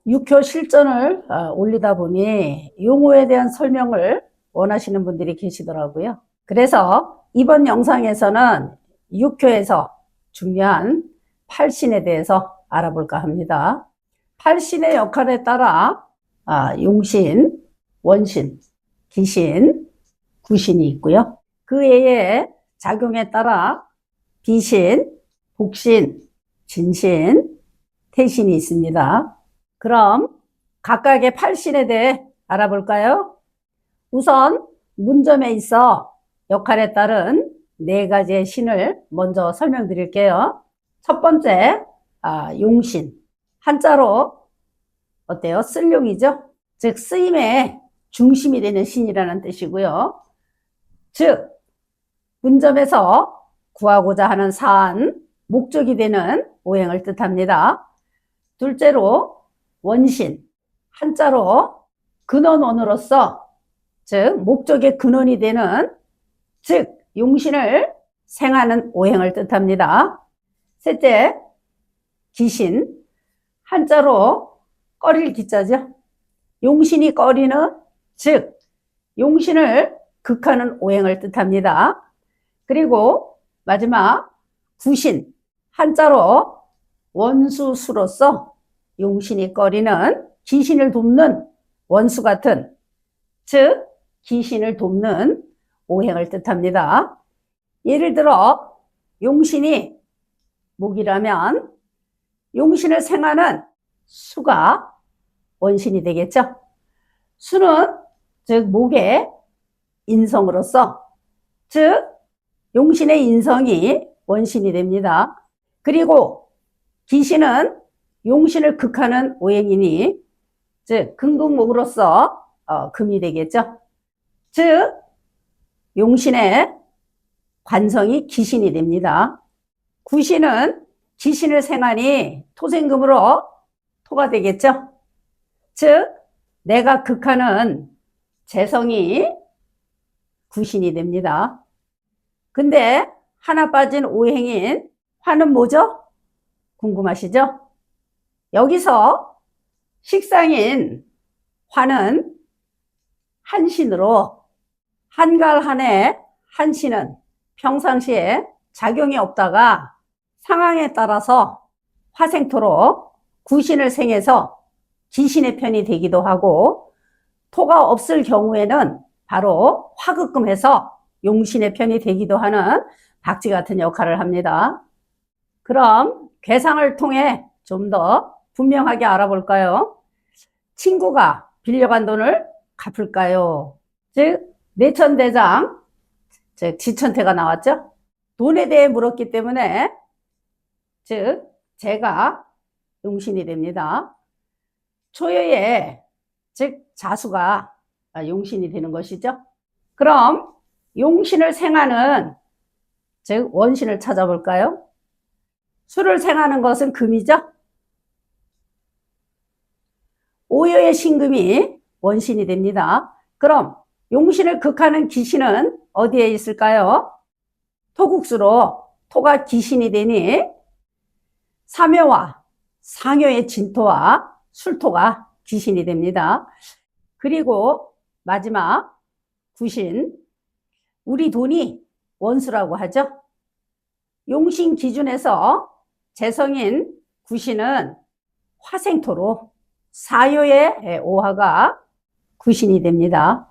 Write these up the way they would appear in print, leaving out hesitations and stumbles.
육효 실전을 올리다 보니 용어에 대한 설명을 원하시는 분들이 계시더라고요. 그래서 이번 영상에서는 육효에서 중요한 팔신에 대해서 알아볼까 합니다. 팔신의 역할에 따라 용신, 원신, 기신, 구신이 있고요. 그 외에 작용에 따라 비신, 복신, 진신, 태신이 있습니다. 그럼 각각의 팔신에 대해 알아볼까요? 우선 문점에 있어 역할에 따른 4가지의 신을 먼저 설명드릴게요. 첫 번째, 용신. 한자로 어때요? 쓸용이죠? 즉 쓰임의 중심이 되는 신이라는 뜻이고요. 즉 문점에서 구하고자 하는 사안, 목적이 되는 오행을 뜻합니다. 둘째로 원신, 한자로 근원원으로서 즉 목적의 근원이 되는 즉 용신을 생하는 오행을 뜻합니다. 셋째, 기신, 한자로 꺼릴 기자죠. 용신이 꺼리는 즉 용신을 극하는 오행을 뜻합니다. 그리고 마지막 구신, 한자로 원수수로서 용신이 꺼리는 기신을 돕는 원수 같은 즉 기신을 돕는 오행을 뜻합니다. 예를 들어 용신이 목이라면 용신을 생하는 수가 원신이 되겠죠. 수는 즉 목의 인성으로서 즉 용신의 인성이 원신이 됩니다. 그리고 기신은 용신을 극하는 오행이니 즉 금극목으로서 금이 되겠죠. 즉 용신의 관성이 기신이 됩니다. 구신은 기신을 생하니 토생금으로 토가 되겠죠. 즉 내가 극하는 재성이 구신이 됩니다. 근데 하나 빠진 오행인 화는 뭐죠? 궁금하시죠? 여기서 식상인 화는 한신으로 한갈한의 한신은 평상시에 작용이 없다가 상황에 따라서 화생토로 구신을 생해서 기신의 편이 되기도 하고 토가 없을 경우에는 바로 화극금해서 용신의 편이 되기도 하는 박쥐 같은 역할을 합니다. 그럼 괴상을 통해 좀 더 분명하게 알아볼까요? 친구가 빌려간 돈을 갚을까요? 즉 내천대장, 즉 지천태가 나왔죠? 돈에 대해 물었기 때문에 즉 제가 용신이 됩니다. 초여에 즉 자수가 용신이 되는 것이죠. 그럼 용신을 생하는 즉 원신을 찾아볼까요? 수를 생하는 것은 금이죠. 오여의 신금이 원신이 됩니다. 그럼 용신을 극하는 기신은 어디에 있을까요? 토국수로 토가 기신이 되니 사묘와 상효의 진토와 술토가 기신이 됩니다. 그리고 마지막 구신, 우리 돈이 원수라고 하죠. 용신 기준에서 재성인 구신은 화생토로 사효의 오화가 구신이 됩니다.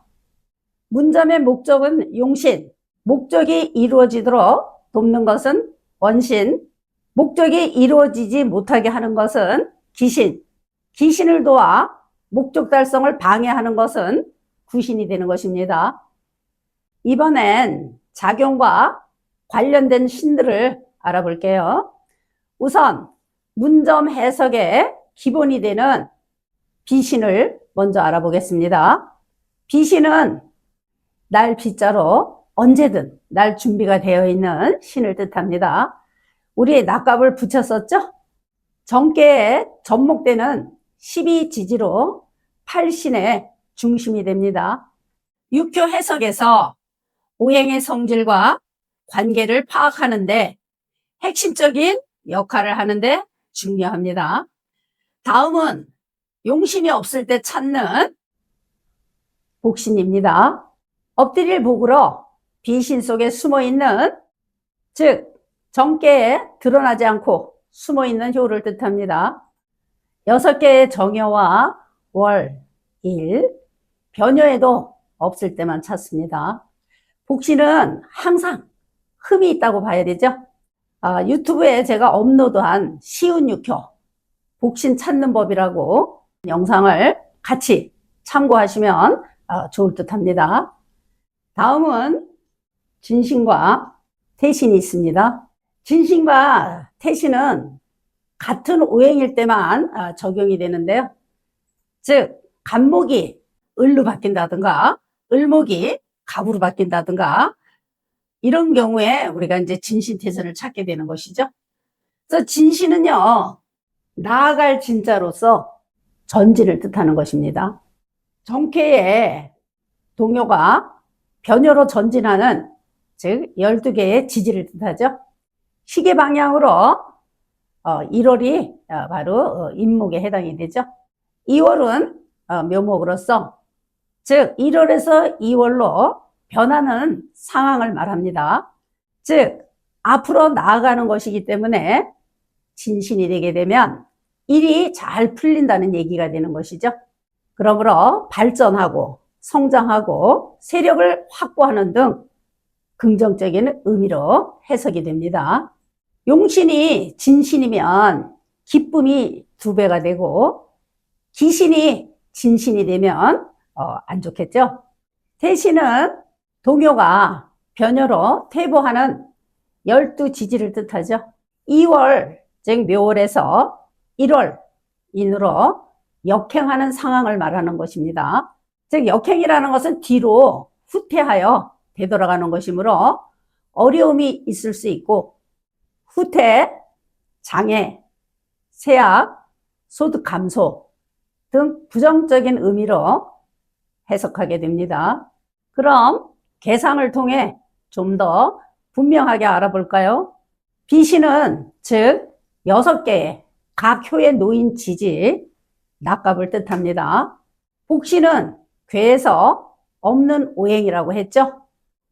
문점의 목적은 용신, 목적이 이루어지도록 돕는 것은 원신, 목적이 이루어지지 못하게 하는 것은 기신, 기신을 도와 목적 달성을 방해하는 것은 구신이 되는 것입니다. 이번엔 작용과 관련된 신들을 알아볼게요. 우선 문점 해석의 기본이 되는 비신을 먼저 알아보겠습니다. 비신은 날 비자로 언제든 날 준비가 되어 있는 신을 뜻합니다. 우리 낙갑을 붙였었죠? 정계에 접목되는 12지지로 팔신의 중심이 됩니다. 육효 해석에서 오행의 성질과 관계를 파악하는데 핵심적인 역할을 하는데 중요합니다. 다음은 용신이 없을 때 찾는 복신입니다. 엎드릴 복으로 비신 속에 숨어있는, 즉 정계에 드러나지 않고 숨어있는 효를 뜻합니다. 6개의 정여와 월, 일, 변여에도 없을 때만 찾습니다. 복신은 항상 흠이 있다고 봐야 되죠. 유튜브에 제가 업로드한 쉬운 6효 복신 찾는 법이라고 영상을 같이 참고하시면 좋을 듯 합니다. 다음은 진신과 태신이 있습니다. 진신과 태신은 같은 오행일 때만 적용이 되는데요. 즉 간목이 을로 바뀐다든가 을목이 갑으로 바뀐다든가 이런 경우에 우리가 이제 진신태신을 찾게 되는 것이죠. 그래서 진신은요, 나아갈 진자로서 전진을 뜻하는 것입니다. 정캐의 동요가 변요로 전진하는, 즉 12개의 지지를 뜻하죠. 시계 방향으로 1월이 바로 임목에 해당이 되죠. 2월은 묘목으로서, 즉 1월에서 2월로 변하는 상황을 말합니다. 즉 앞으로 나아가는 것이기 때문에 진신이 되게 되면 일이 잘 풀린다는 얘기가 되는 것이죠. 그러므로 발전하고 성장하고 세력을 확보하는 등 긍정적인 의미로 해석이 됩니다. 용신이 진신이면 기쁨이 2배가 되고 기신이 진신이 되면 안 좋겠죠. 태신은 동요가 변요로 퇴보하는 12지지를 뜻하죠. 2월, 즉 묘월에서 1월 인으로 역행하는 상황을 말하는 것입니다. 즉 역행이라는 것은 뒤로 후퇴하여 되돌아가는 것이므로 어려움이 있을 수 있고 후퇴, 장애, 세약, 소득 감소 등 부정적인 의미로 해석하게 됩니다. 그럼 계상을 통해 좀 더 분명하게 알아볼까요? 비신은 즉 6개의 각 효에 놓인 지지, 낙갑을 뜻합니다. 복신은 괴에서 없는 오행이라고 했죠.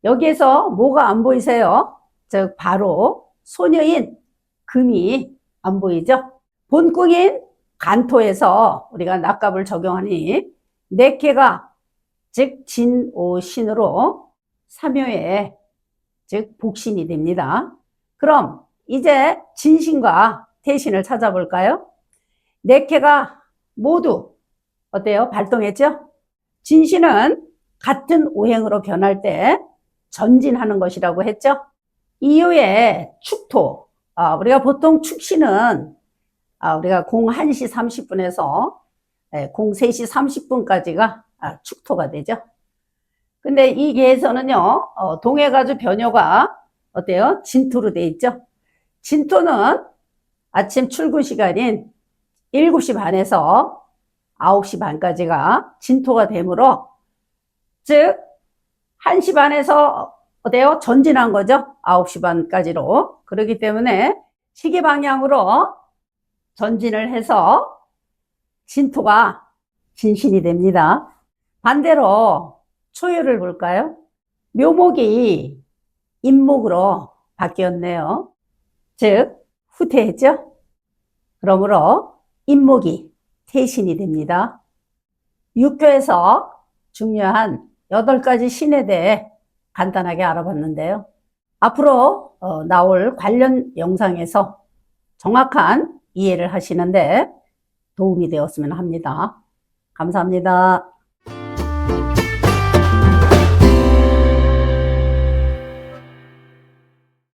여기에서 뭐가 안 보이세요? 즉 바로 소녀인 금이 안 보이죠. 본궁인 간토에서 우리가 낙갑을 적용하니 4개가 즉 진오신으로 3효에 즉 복신이 됩니다. 그럼 이제 진신과 태신을 찾아볼까요? 4개가 모두 어때요? 발동했죠? 진신은 같은 오행으로 변할 때 전진하는 것이라고 했죠? 이후에 축토, 우리가 보통 축신은 우리가 01시 30분에서 03시 30분까지가 축토가 되죠. 근데 이 계에서는요, 동해가주 변효가 어때요? 진토로 돼 있죠. 진토는 아침 출근 시간인 7시 반에서 9시 반까지가 진토가 되므로, 즉 1시 반에서 어때요? 전진한 거죠. 9시 반까지로. 그렇기 때문에 시계 방향으로 전진을 해서 진토가 진신이 됩니다. 반대로 초유를 볼까요? 묘목이 임목으로 바뀌었네요. 즉 후퇴했죠. 그러므로 임목이 태신이 됩니다. 육교에서 중요한 8가지 신에 대해 간단하게 알아봤는데요. 앞으로 나올 관련 영상에서 정확한 이해를 하시는데 도움이 되었으면 합니다. 감사합니다.